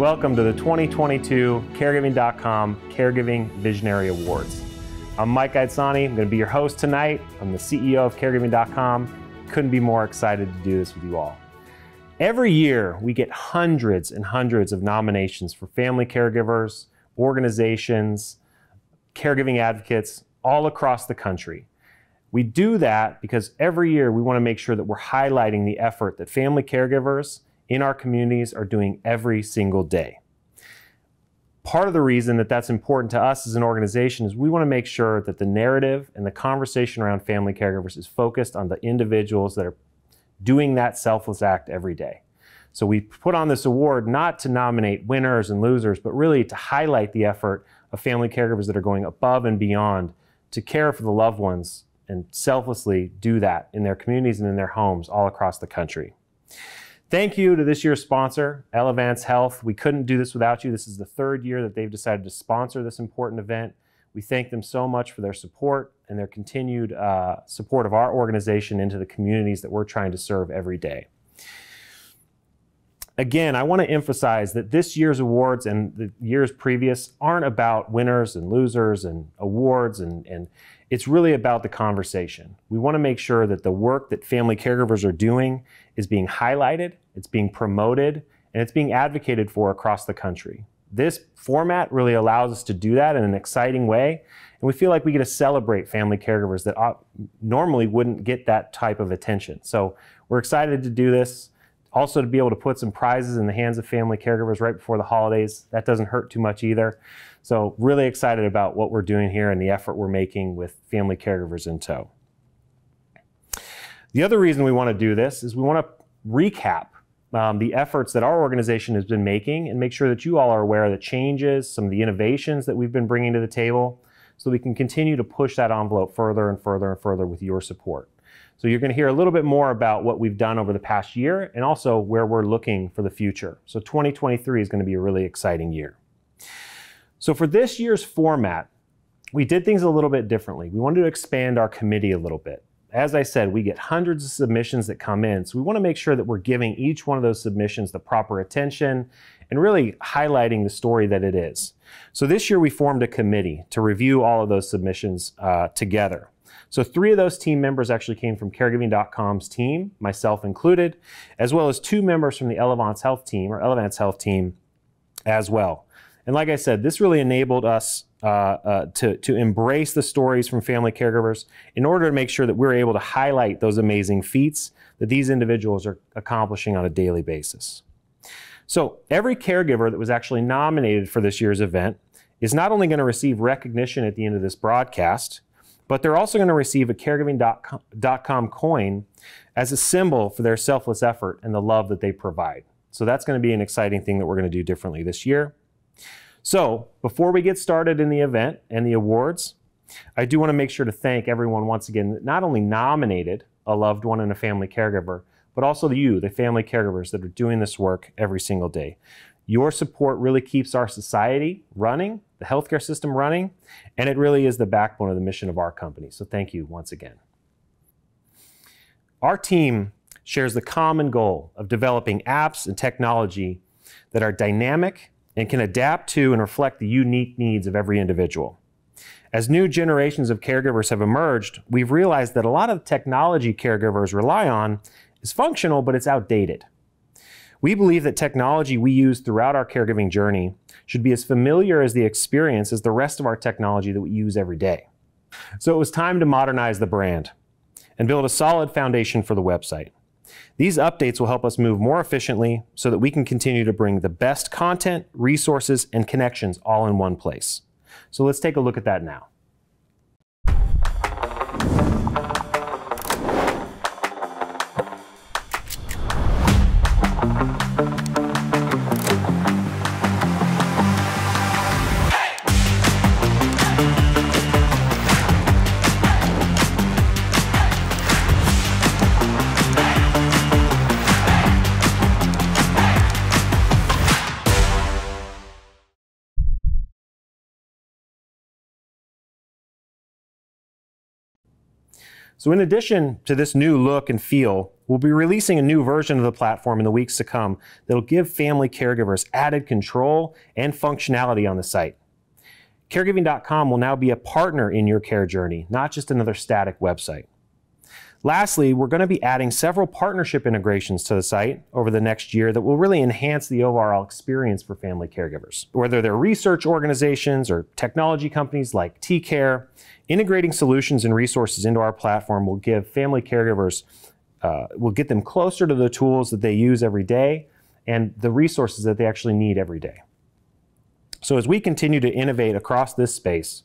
Welcome to the 2022 Caregiving.com Caregiving Visionary Awards. I'm Mike Gaidsani. I'm going to be your host tonight. I'm the CEO of Caregiving.com. Couldn't be more excited to do this with you all. Every year, we get hundreds and hundreds of nominations for family caregivers, organizations, caregiving advocates all across the country. We do that because every year we want to make sure that we're highlighting the effort that family caregivers in our communities are doing every single day. Part of the reason that that's important to us as an organization is we want to make sure that the narrative and the conversation around family caregivers is focused on the individuals that are doing that selfless act every day. So we put on this award not to nominate winners and losers, but really to highlight the effort of family caregivers that are going above and beyond to care for the loved ones and selflessly do that in their communities and in their homes all across the country. Thank you to this year's sponsor, Elevance Health. We couldn't do this without you. This is the third year that they've decided to sponsor this important event. We thank them so much for their support and their continued support of our organization into the communities that we're trying to serve every day. Again, I want to emphasize that this year's awards and the years previous aren't about winners and losers and awards, and it's really about the conversation. We want to make sure that the work that family caregivers are doing is being highlighted, it's being promoted, and it's being advocated for across the country. This format really allows us to do that in an exciting way, and we feel like we get to celebrate family caregivers that normally wouldn't get that type of attention. So we're excited to do this. Also to be able to put some prizes in the hands of family caregivers right before the holidays. That doesn't hurt too much either. So really excited about what we're doing here and the effort we're making with family caregivers in tow. The other reason we want to do this is we want to recap the efforts that our organization has been making and make sure that you all are aware of the changes, some of the innovations that we've been bringing to the table so we can continue to push that envelope further and further and further with your support. So you're going to hear a little bit more about what we've done over the past year and also where we're looking for the future. So 2023 is going to be a really exciting year. So for this year's format, we did things a little bit differently. We wanted to expand our committee a little bit. As I said, we get hundreds of submissions that come in, so we want to make sure that we're giving each one of those submissions the proper attention and really highlighting the story that it is. So this year we formed a committee to review all of those submissions together. So 3 of those team members actually came from Caregiving.com's team, myself included, as well as 2 members from the Elevance Health team as well. And like I said, this really enabled us to embrace the stories from family caregivers in order to make sure that we're able to highlight those amazing feats that these individuals are accomplishing on a daily basis. So every caregiver that was actually nominated for this year's event is not only going to receive recognition at the end of this broadcast, but they're also going to receive a Caregiving.com coin as a symbol for their selfless effort and the love that they provide. So that's going to be an exciting thing that we're going to do differently this year. So before we get started in the event and the awards, I do want to make sure to thank everyone once again that not only nominated a loved one and a family caregiver, but also you, the family caregivers that are doing this work every single day. Your support really keeps our society running, the healthcare system running, and it really is the backbone of the mission of our company. So thank you once again. Our team shares the common goal of developing apps and technology that are dynamic and can adapt to and reflect the unique needs of every individual. As new generations of caregivers have emerged, we've realized that a lot of technology caregivers rely on is functional, but it's outdated. We believe that technology we use throughout our caregiving journey should be as familiar as the experience as the rest of our technology that we use every day. So it was time to modernize the brand and build a solid foundation for the website. These updates will help us move more efficiently so that we can continue to bring the best content, resources, and connections all in one place. So let's take a look at that now. So in addition to this new look and feel, we'll be releasing a new version of the platform in the weeks to come that'll give family caregivers added control and functionality on the site. Caregiving.com will now be a partner in your care journey, not just another static website. Lastly, we're going to be adding several partnership integrations to the site over the next year that will really enhance the overall experience for family caregivers. Whether they're research organizations or technology companies like TCare, integrating solutions and resources into our platform will give family caregivers, will get them closer to the tools that they use every day and the resources that they actually need every day. So as we continue to innovate across this space,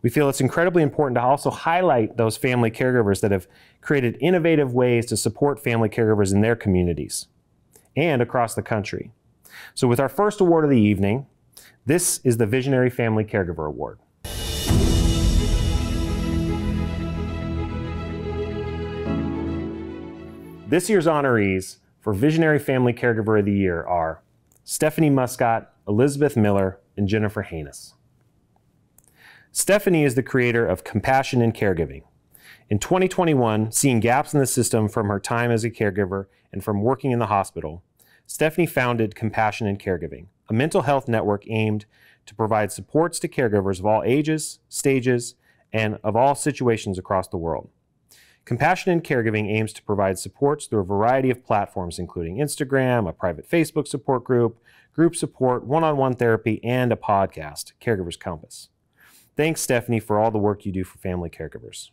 we feel it's incredibly important to also highlight those family caregivers that have created innovative ways to support family caregivers in their communities and across the country. So with our first award of the evening, this is the Visionary Family Caregiver Award. This year's honorees for Visionary Family Caregiver of the Year are Stephanie Muscott, Elizabeth Miller, and Jennifer Haynes. Stephanie is the creator of Compassion in Caregiving. In 2021, seeing gaps in the system from her time as a caregiver and from working in the hospital, Stephanie founded Compassion in Caregiving, a mental health network aimed to provide supports to caregivers of all ages, stages, and of all situations across the world. Compassion in Caregiving aims to provide supports through a variety of platforms, including Instagram, a private Facebook support group, group support, one-on-one therapy, and a podcast, Caregiver's Compass. Thanks, Stephanie, for all the work you do for family caregivers.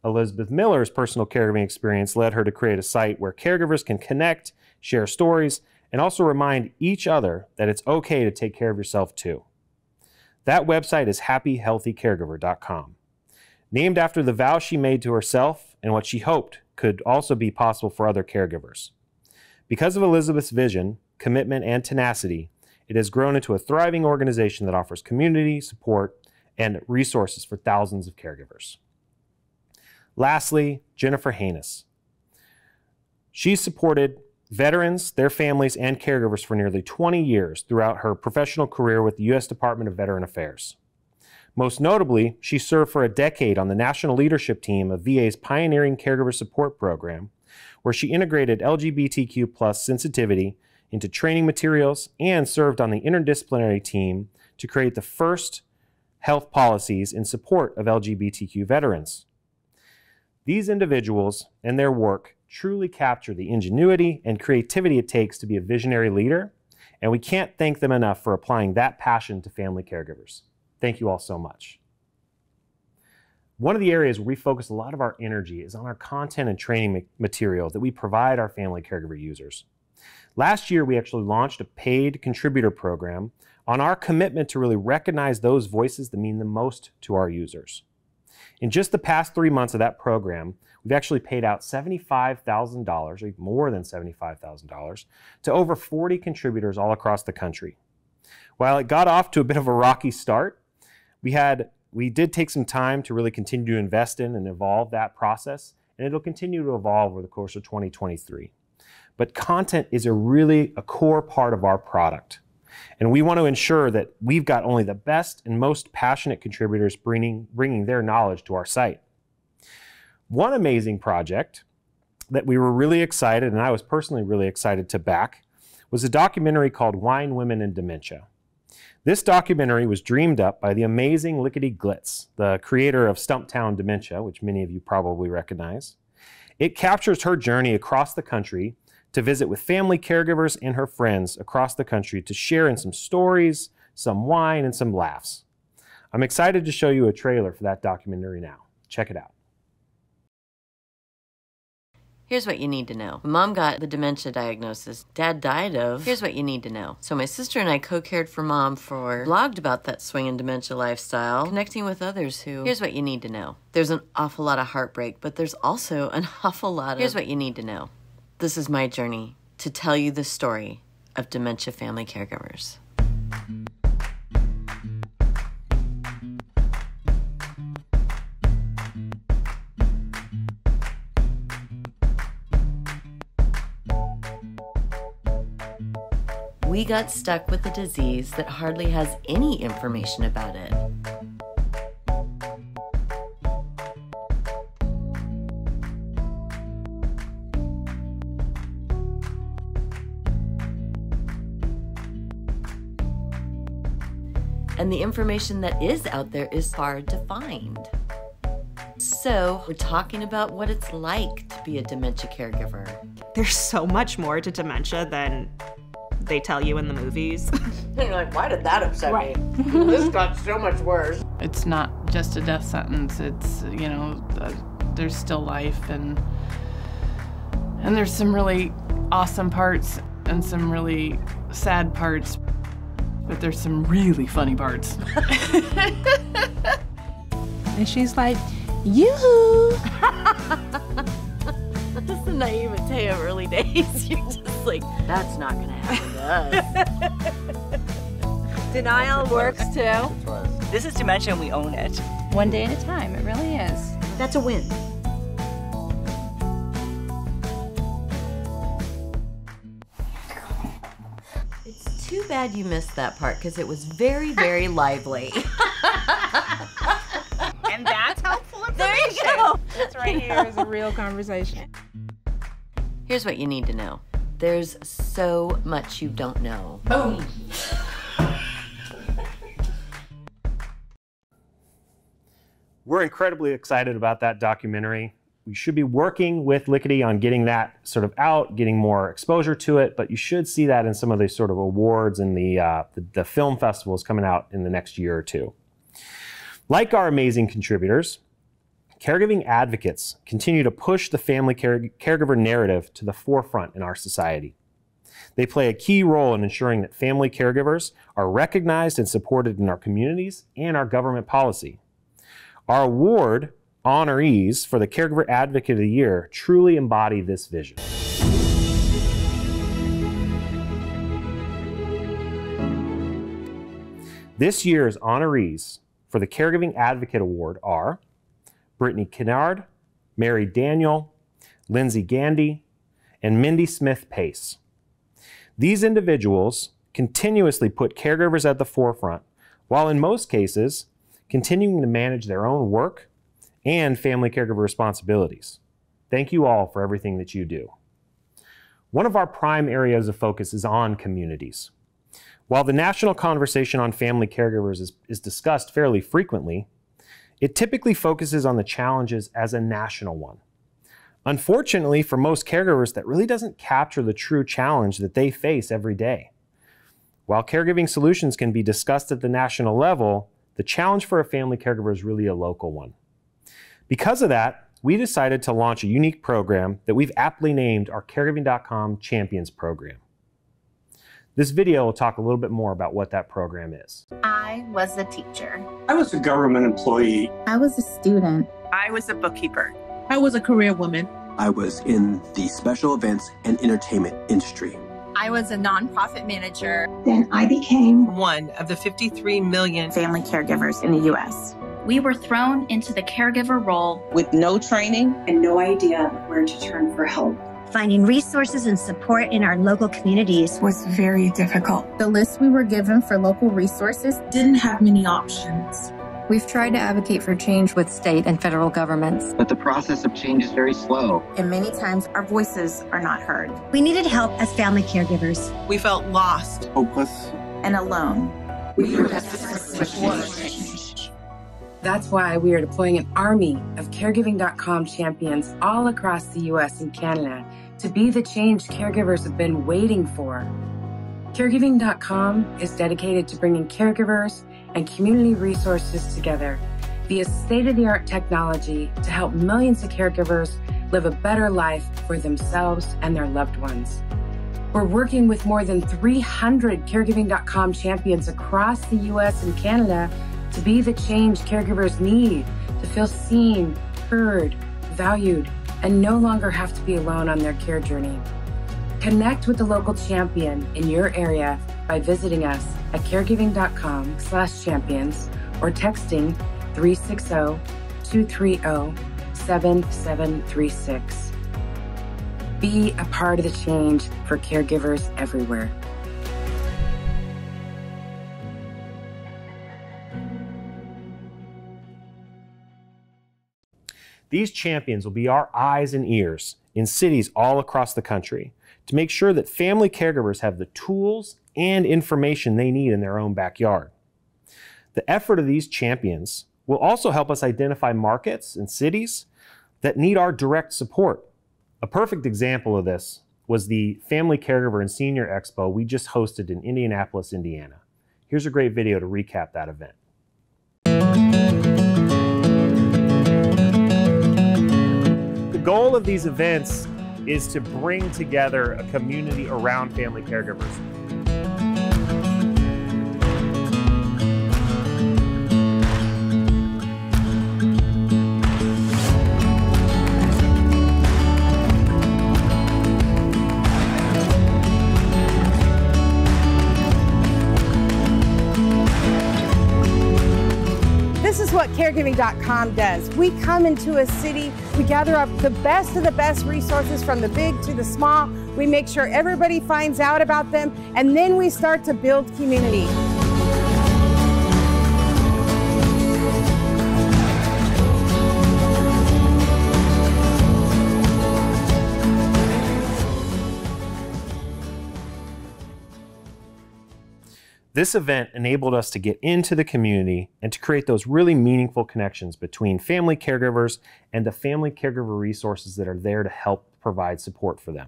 Elizabeth Miller's personal caregiving experience led her to create a site where caregivers can connect, share stories, and also remind each other that it's okay to take care of yourself too. That website is happyhealthycaregiver.com. Named after the vow she made to herself and what she hoped could also be possible for other caregivers. Because of Elizabeth's vision, commitment, and tenacity, it has grown into a thriving organization that offers community, support, and resources for thousands of caregivers. Lastly, Jennifer Haynes. She's supported veterans, their families, and caregivers for nearly 20 years throughout her professional career with the U.S. Department of Veteran Affairs. Most notably, she served for a decade on the national leadership team of VA's pioneering caregiver support program, where she integrated LGBTQ+ sensitivity into training materials and served on the interdisciplinary team to create the first health policies in support of LGBTQ veterans. These individuals and their work truly capture the ingenuity and creativity it takes to be a visionary leader, and we can't thank them enough for applying that passion to family caregivers. Thank you all so much. One of the areas where we focus a lot of our energy is on our content and training material that we provide our family caregiver users. Last year, we actually launched a paid contributor program on our commitment to really recognize those voices that mean the most to our users. In just the past 3 months of that program, we've actually paid out $75,000, or even more than $75,000, to over 40 contributors all across the country. While it got off to a bit of a rocky start, we did take some time to really continue to invest in and evolve that process, and it'll continue to evolve over the course of 2023. But content is a core part of our product. And we want to ensure that we've got only the best and most passionate contributors bringing their knowledge to our site. One amazing project that we were really excited, and I was personally really excited to back, was a documentary called Wine, Women, and Dementia. This documentary was dreamed up by the amazing Lickety Glitz, the creator of Stumptown Dementia, which many of you probably recognize. It captures her journey across the country to visit with family caregivers and her friends across the country to share in some stories, some wine, and some laughs. I'm excited to show you a trailer for that documentary now. Check it out. Here's what you need to know. When Mom got the dementia diagnosis Dad died of, here's what you need to know. So my sister and I co-cared for Mom blogged about that swinging dementia lifestyle, connecting with others who, here's what you need to know. There's an awful lot of heartbreak, but there's also an awful lot of, here's what you need to know. This is my journey to tell you the story of dementia family caregivers. We got stuck with a disease that hardly has any information about it. And the information that is out there is hard to find. So we're talking about what it's like to be a dementia caregiver. There's so much more to dementia than they tell you in the movies. And you're like, why did that upset Right. me? This got so much worse. It's not just a death sentence. It's, you know, there's still life, and there's some really awesome parts and some really sad parts, but there's some really funny parts. And she's like, yoo-hoo! Just the naivete of early days. You're just like, that's not gonna happen to us. Denial works too. This is dementia and we own it. One day at a time, it really is. That's a win. It's too bad you missed that part because it was very, very lively. And that's helpful information. There you go. This right here is a real conversation. Here's what you need to know. There's so much you don't know. Boom. We're incredibly excited about that documentary. We should be working with Lickety on getting that sort of out, getting more exposure to it, but you should see that in some of the sort of awards and the film festivals coming out in the next year or two. Like our amazing contributors, caregiving advocates continue to push the family caregiver narrative to the forefront in our society. They play a key role in ensuring that family caregivers are recognized and supported in our communities and our government policy. Our award honorees for the Caregiver Advocate of the Year truly embody this vision. This year's honorees for the Caregiving Advocate Award are Brittany Kennard, Mary Daniel, Lindsay Gandy, and Mindy Smith Pace. These individuals continuously put caregivers at the forefront, while in most cases, continuing to manage their own work and family caregiver responsibilities. Thank you all for everything that you do. One of our prime areas of focus is on communities. While the national conversation on family caregivers is discussed fairly frequently, it typically focuses on the challenges as a national one. Unfortunately, for most caregivers, that really doesn't capture the true challenge that they face every day. While caregiving solutions can be discussed at the national level, the challenge for a family caregiver is really a local one. Because of that, we decided to launch a unique program that we've aptly named our Caregiving.com Champions Program. This video will talk a little bit more about what that program is. I was a teacher. I was a government employee. I was a student. I was a bookkeeper. I was a career woman. I was in the special events and entertainment industry. I was a nonprofit manager. Then I became one of the 53 million family caregivers in the U.S. We were thrown into the caregiver role with no training and no idea where to turn for help. Finding resources and support in our local communities was very difficult. The list we were given for local resources didn't have many options. We've tried to advocate for change with state and federal governments, but the process of change is very slow. And many times our voices are not heard. We needed help as family caregivers. We felt lost, hopeless, and alone. We were desperate for change. That's why we are deploying an army of Caregiving.com champions all across the U.S. and Canada to be the change caregivers have been waiting for. Caregiving.com is dedicated to bringing caregivers and community resources together via state-of-the-art technology to help millions of caregivers live a better life for themselves and their loved ones. We're working with more than 300 Caregiving.com champions across the U.S. and Canada to be the change caregivers need to feel seen, heard, valued, and no longer have to be alone on their care journey. Connect with the local champion in your area by visiting us at caregiving.com/champions or texting 360-230-7736. Be a part of the change for caregivers everywhere. These champions will be our eyes and ears in cities all across the country to make sure that family caregivers have the tools and information they need in their own backyard. The effort of these champions will also help us identify markets and cities that need our direct support. A perfect example of this was the Family Caregiver and Senior Expo we just hosted in Indianapolis, Indiana. Here's a great video to recap that event. The goal of these events is to bring together a community around family caregivers. This is what Caregiving.com does. We come into a city, we gather up the best of the best resources from the big to the small. We make sure everybody finds out about them, and then we start to build community. This event enabled us to get into the community and to create those really meaningful connections between family caregivers and the family caregiver resources that are there to help provide support for them.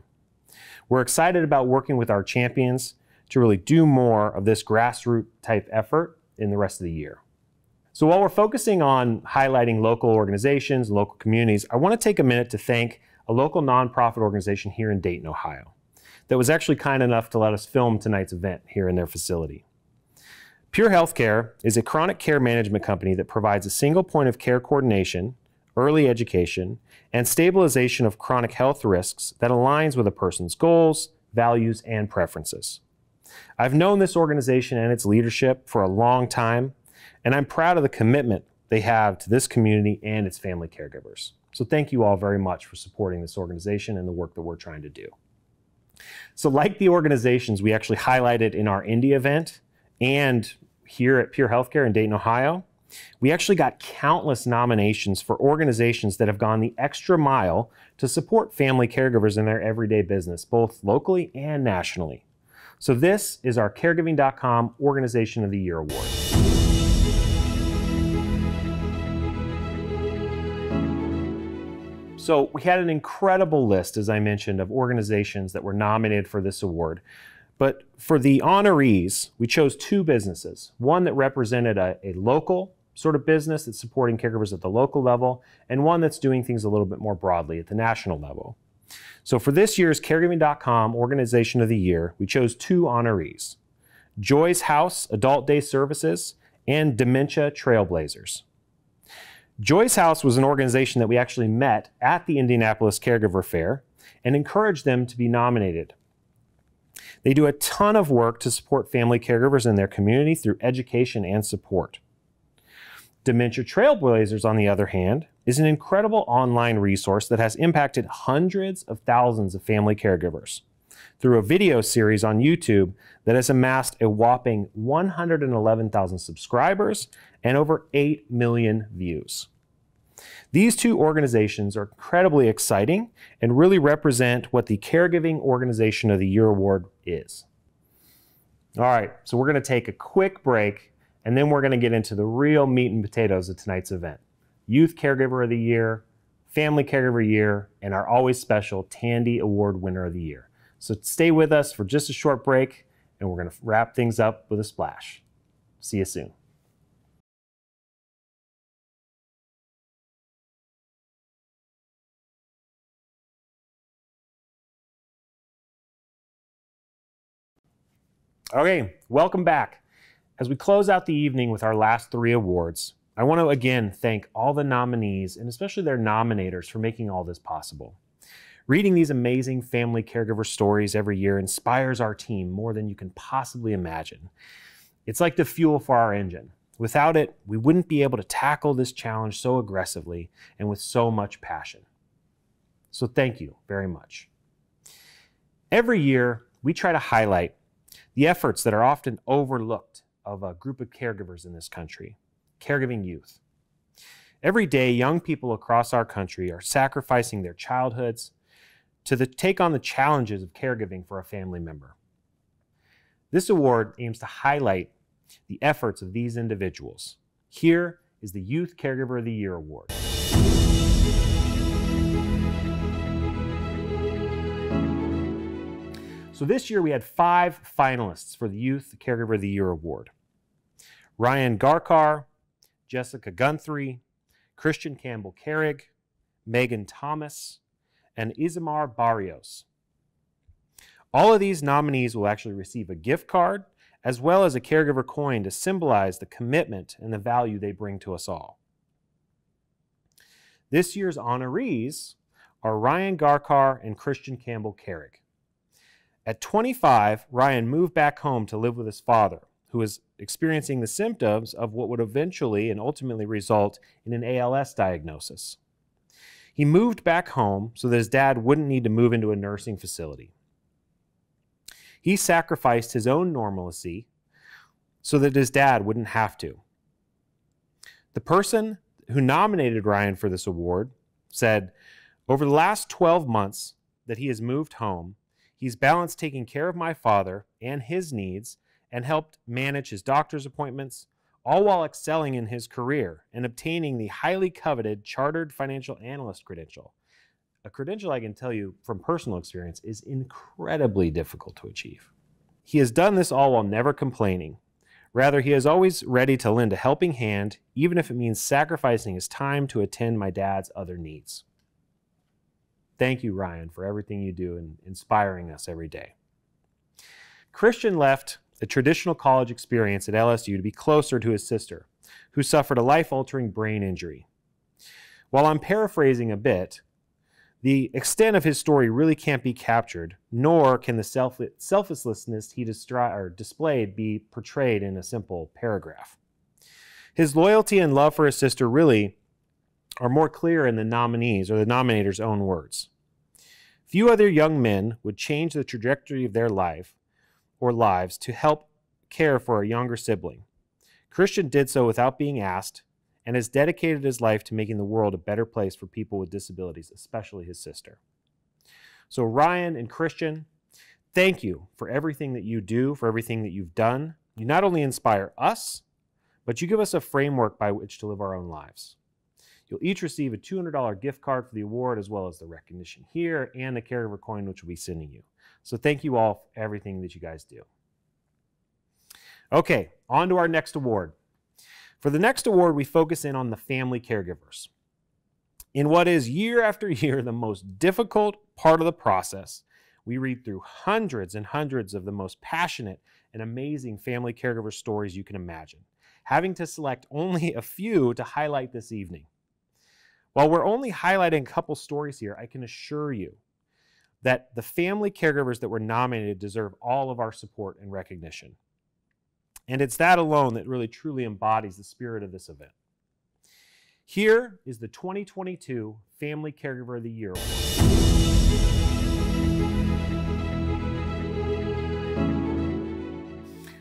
We're excited about working with our champions to really do more of this grassroots type effort in the rest of the year. So while we're focusing on highlighting local organizations, local communities, I want to take a minute to thank a local nonprofit organization here in Dayton, Ohio, that was actually kind enough to let us film tonight's event here in their facility. Pure Healthcare is a chronic care management company that provides a single point of care coordination, early education, and stabilization of chronic health risks that aligns with a person's goals, values, and preferences. I've known this organization and its leadership for a long time, and I'm proud of the commitment they have to this community and its family caregivers. So thank you all very much for supporting this organization and the work that we're trying to do. So like the organizations we actually highlighted in our Indy event and here at Pure Healthcare in Dayton, Ohio, we actually got countless nominations for organizations that have gone the extra mile to support family caregivers in their everyday business, both locally and nationally. So this is our Caregiving.com Organization of the Year Award. So we had an incredible list, as I mentioned, of organizations that were nominated for this award. But for the honorees, we chose two businesses. One that represented a local sort of business that's supporting caregivers at the local level, and one that's doing things a little bit more broadly at the national level. So for this year's Caregiving.com Organization of the Year, we chose two honorees: Joy's House Adult Day Services and Dementia Trailblazers. Joy's House was an organization that we actually met at the Indianapolis Caregiver Fair and encouraged them to be nominated. They do a ton of work to support family caregivers in their community through education and support. Dementia Trailblazers, on the other hand, is an incredible online resource that has impacted hundreds of thousands of family caregivers through a video series on YouTube that has amassed a whopping 111,000 subscribers and over 8 million views. These two organizations are incredibly exciting and really represent what the Caregiving Organization of the Year Award is. All right, so we're going to take a quick break, and then we're going to get into the real meat and potatoes of tonight's event: Youth Caregiver of the Year, Family Caregiver Year, and our always special Tandy Award Winner of the Year. So stay with us for just a short break, and we're going to wrap things up with a splash. See you soon. Okay, welcome back. As we close out the evening with our last three awards, I want to again thank all the nominees and especially their nominators for making all this possible. Reading these amazing family caregiver stories every year inspires our team more than you can possibly imagine. It's like the fuel for our engine. Without it, we wouldn't be able to tackle this challenge so aggressively and with so much passion. So thank you very much. Every year, we try to highlight the efforts that are often overlooked of a group of caregivers in this country: caregiving youth. Every day, young people across our country are sacrificing their childhoods to take on the challenges of caregiving for a family member. This award aims to highlight the efforts of these individuals. Here is the Youth Caregiver of the Year Award. So this year we had 5 finalists for the Youth Caregiver of the Year Award. Ryan Garkar, Jessica Guthrie, Christian Campbell Carrig, Megan Thomas, and Isamar Barrios. All of these nominees will actually receive a gift card as well as a caregiver coin to symbolize the commitment and the value they bring to us all. This year's honorees are Ryan Garkar and Christian Campbell Carrig. At 25, Ryan moved back home to live with his father, who was experiencing the symptoms of what would eventually and ultimately result in an ALS diagnosis. He moved back home so that his dad wouldn't need to move into a nursing facility. He sacrificed his own normalcy so that his dad wouldn't have to. The person who nominated Ryan for this award said, "Over the last 12 months that he has moved home, he's balanced taking care of my father and his needs and helped manage his doctor's appointments, all while excelling in his career and obtaining the highly coveted Chartered Financial Analyst credential." A credential, I can tell you from personal experience, is incredibly difficult to achieve. He has done this all while never complaining. Rather, he is always ready to lend a helping hand, even if it means sacrificing his time to attend my dad's other needs. Thank you, Ryan, for everything you do and inspiring us every day. Christian left a traditional college experience at LSU to be closer to his sister, who suffered a life-altering brain injury. While I'm paraphrasing a bit, the extent of his story really can't be captured, nor can the selflessness he displayed be portrayed in a simple paragraph. His loyalty and love for his sister really are more clear in the nominees or the nominator's own words. Few other young men would change the trajectory of their life or lives to help care for a younger sibling. Christian did so without being asked and has dedicated his life to making the world a better place for people with disabilities, especially his sister. So Ryan and Christian, thank you for everything that you do, for everything that you've done. You not only inspire us, but you give us a framework by which to live our own lives. You'll each receive a $200 gift card for the award, as well as the recognition here and the caregiver coin, which we'll be sending you. So thank you all for everything that you guys do. Okay, on to our next award. For the next award, we focus in on the family caregivers. In what is year after year the most difficult part of the process, we read through hundreds and hundreds of the most passionate and amazing family caregiver stories you can imagine, having to select only a few to highlight this evening. While we're only highlighting a couple stories here, I can assure you that the family caregivers that were nominated deserve all of our support and recognition. And it's that alone that really truly embodies the spirit of this event. Here is the 2022 Family Caregiver of the Year Award.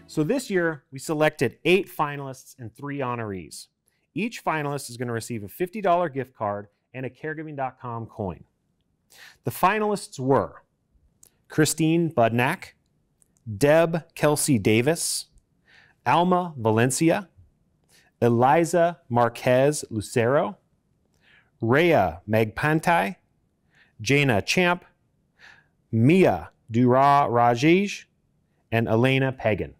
So this year, we selected 8 finalists and 3 honorees. Each finalist is going to receive a $50 gift card and a caregiving.com coin. The finalists were Christine Budnack, Deb Kelsey Davis, Alma Valencia, Eliza Marquez Lucero, Rhea Magpantai, Jana Champ, Mia Dura Rajesh, and Elena Pagan.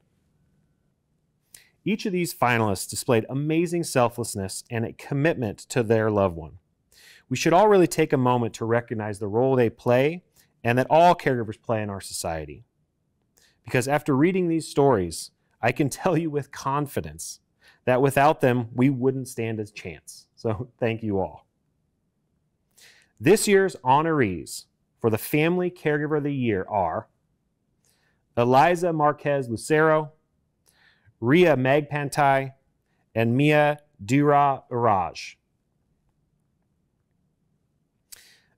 Each of these finalists displayed amazing selflessness and a commitment to their loved one. We should all really take a moment to recognize the role they play and that all caregivers play in our society. Because after reading these stories, I can tell you with confidence that without them, we wouldn't stand a chance. So thank you all. This year's honorees for the Family Caregiver of the Year are Eliza Marquez Lucero, Rhea Magpantai, and Mia Dura Iraj.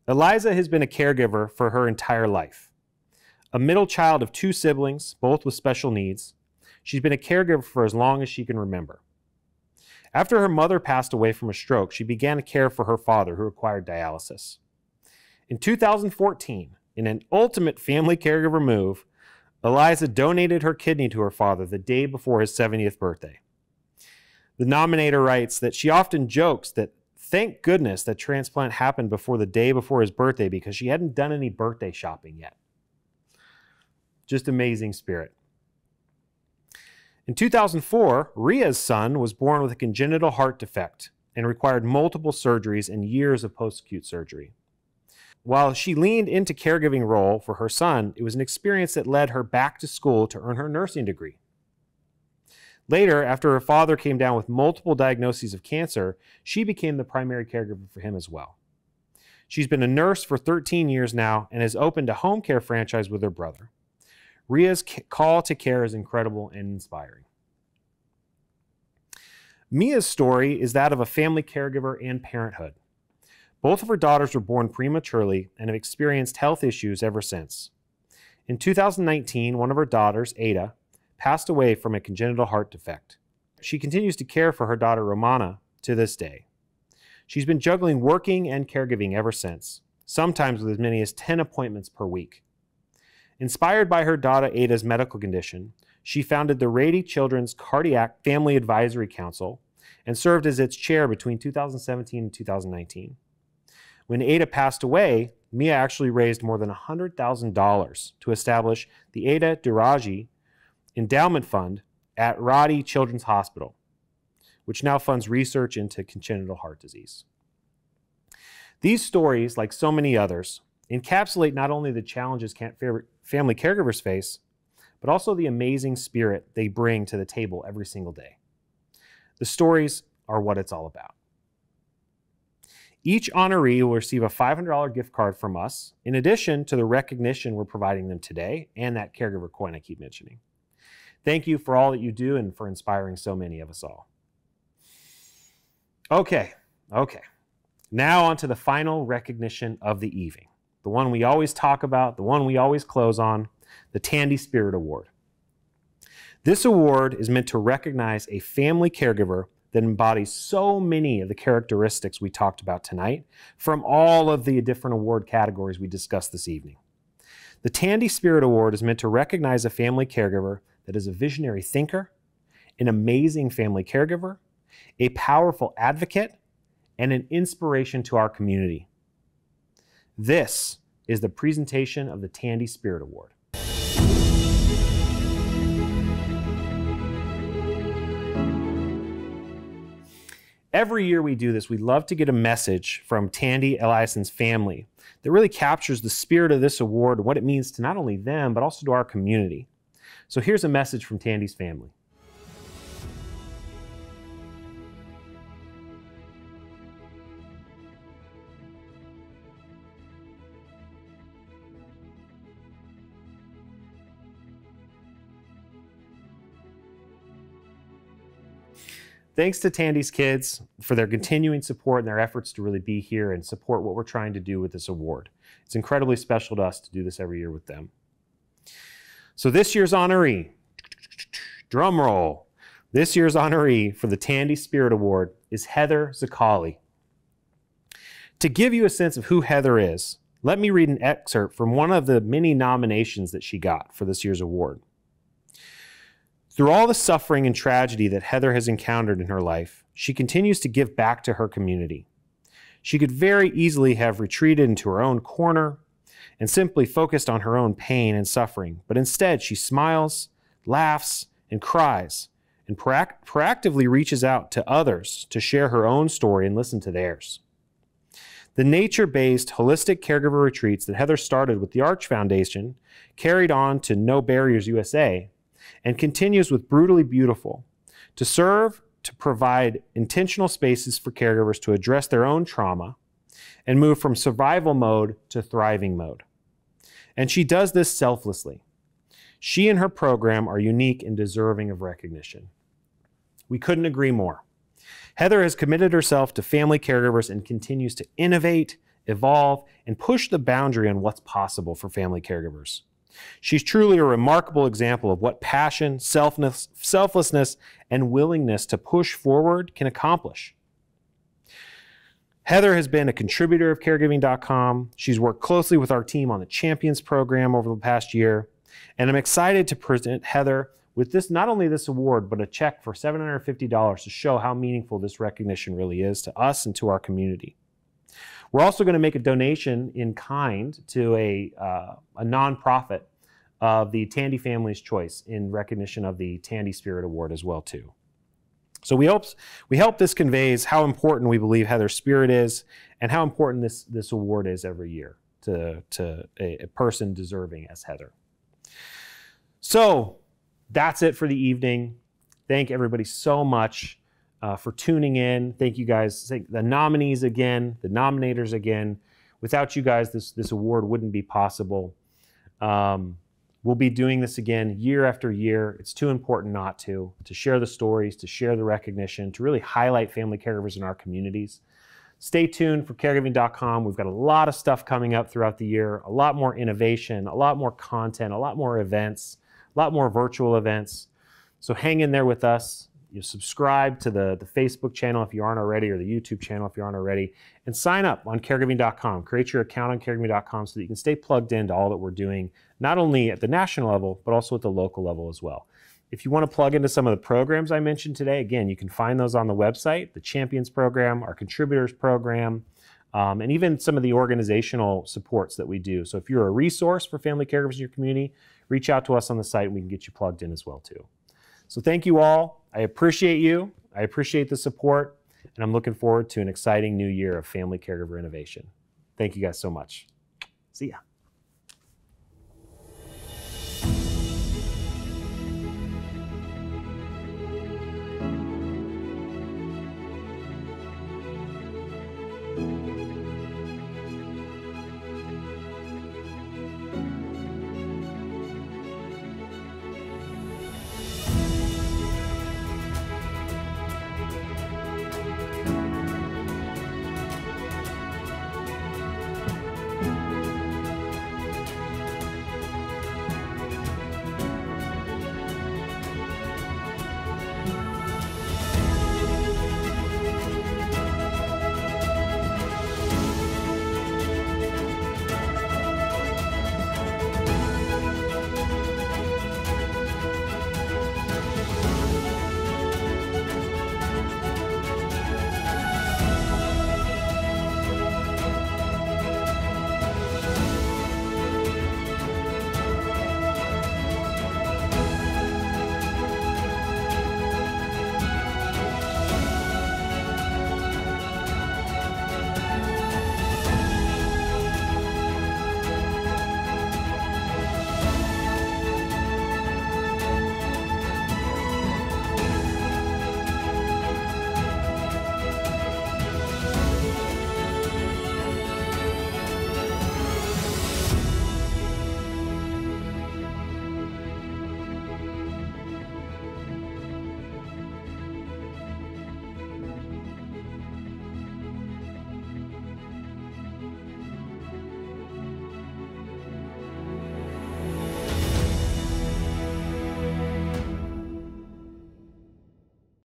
Eliza has been a caregiver for her entire life. A middle child of 2 siblings, both with special needs, she's been a caregiver for as long as she can remember. After her mother passed away from a stroke, she began to care for her father, who required dialysis. In 2014, in an ultimate family caregiver move, Eliza donated her kidney to her father the day before his 70th birthday. The nominator writes that she often jokes that thank goodness that transplant happened before the day before his birthday because she hadn't done any birthday shopping yet. Just amazing spirit. In 2004, Ria's son was born with a congenital heart defect and required multiple surgeries and years of post-acute surgery. While she leaned into caregiving role for her son, it was an experience that led her back to school to earn her nursing degree. Later, after her father came down with multiple diagnoses of cancer, she became the primary caregiver for him as well. She's been a nurse for 13 years now and has opened a home care franchise with her brother. Ria's call to care is incredible and inspiring. Mia's story is that of a family caregiver and parenthood. Both of her daughters were born prematurely and have experienced health issues ever since. In 2019, one of her daughters, Ada, passed away from a congenital heart defect. She continues to care for her daughter, Romana, to this day. She's been juggling working and caregiving ever since, sometimes with as many as 10 appointments per week. Inspired by her daughter Ada's medical condition, she founded the Rady Children's Cardiac Family Advisory Council and served as its chair between 2017 and 2019. When Ada passed away, Mia actually raised more than $100,000 to establish the Ada Duraji Endowment Fund at Rady Children's Hospital, which now funds research into congenital heart disease. These stories, like so many others, encapsulate not only the challenges family caregivers face, but also the amazing spirit they bring to the table every single day. The stories are what it's all about. Each honoree will receive a $500 gift card from us, in addition to the recognition we're providing them today and that caregiver coin I keep mentioning. Thank you for all that you do and for inspiring so many of us all. Okay. Now on to the final recognition of the evening. The one we always talk about, the one we always close on, the Tandy Spirit Award. This award is meant to recognize a family caregiver that embodies so many of the characteristics we talked about tonight from all of the different award categories we discussed this evening. The Tandy Spirit Award is meant to recognize a family caregiver that is a visionary thinker, an amazing family caregiver, a powerful advocate, and an inspiration to our community. This is the presentation of the Tandy Spirit Award. Every year we do this, we love to get a message from Tandy Eliason's family that really captures the spirit of this award and what it means to not only them, but also to our community. So here's a message from Tandy's family. Thanks to Tandy's kids for their continuing support and their efforts to really be here and support what we're trying to do with this award. It's incredibly special to us to do this every year with them. So this year's honoree, drum roll, this year's honoree for the Tandy Spirit Award is Heather Zakali. To give you a sense of who Heather is, let me read an excerpt from one of the many nominations that she got for this year's award. Through all the suffering and tragedy that Heather has encountered in her life, she continues to give back to her community. She could very easily have retreated into her own corner and simply focused on her own pain and suffering, but instead she smiles, laughs, and cries, and proactively reaches out to others to share her own story and listen to theirs. The nature-based holistic caregiver retreats that Heather started with the Arch Foundation carried on to No Barriers USA and continues with Brutally Beautiful to serve to provide intentional spaces for caregivers to address their own trauma and move from survival mode to thriving mode. And she does this selflessly. She and her program are unique and deserving of recognition. We couldn't agree more. Heather has committed herself to family caregivers and continues to innovate, evolve, and push the boundary on what's possible for family caregivers. She's truly a remarkable example of what passion, selflessness, and willingness to push forward can accomplish. Heather has been a contributor of Caregiving.com. She's worked closely with our team on the Champions program over the past year. And I'm excited to present Heather with this, not only this award, but a check for $750 to show how meaningful this recognition really is to us and to our community. We're also going to make a donation in kind to a nonprofit of the Tandy Family's Choice in recognition of the Tandy Spirit Award as well too. So we hope this conveys how important we believe Heather's spirit is and how important this award is every year to a person deserving as Heather. So that's it for the evening. Thank everybody so much for tuning in. Thank you guys. Thank the nominees again, the nominators again. Without you guys, this award wouldn't be possible. We'll be doing this again year after year. It's too important not to share the stories, to share the recognition, to really highlight family caregivers in our communities. Stay tuned for caregiving.com. We've got a lot of stuff coming up throughout the year, a lot more innovation, a lot more content, a lot more events, a lot more virtual events. So hang in there with us. You subscribe to the Facebook channel if you aren't already, or the YouTube channel if you aren't already, and sign up on caregiving.com. Create your account on caregiving.com so that you can stay plugged into all that we're doing, not only at the national level, but also at the local level as well. If you want to plug into some of the programs I mentioned today, again, you can find those on the website, the Champions program, our Contributors program, and even some of the organizational supports that we do. So if you're a resource for family caregivers in your community, reach out to us on the site and we can get you plugged in as well too. So thank you all. I appreciate you. I appreciate the support, and I'm looking forward to an exciting new year of family caregiver innovation. Thank you guys so much. See ya.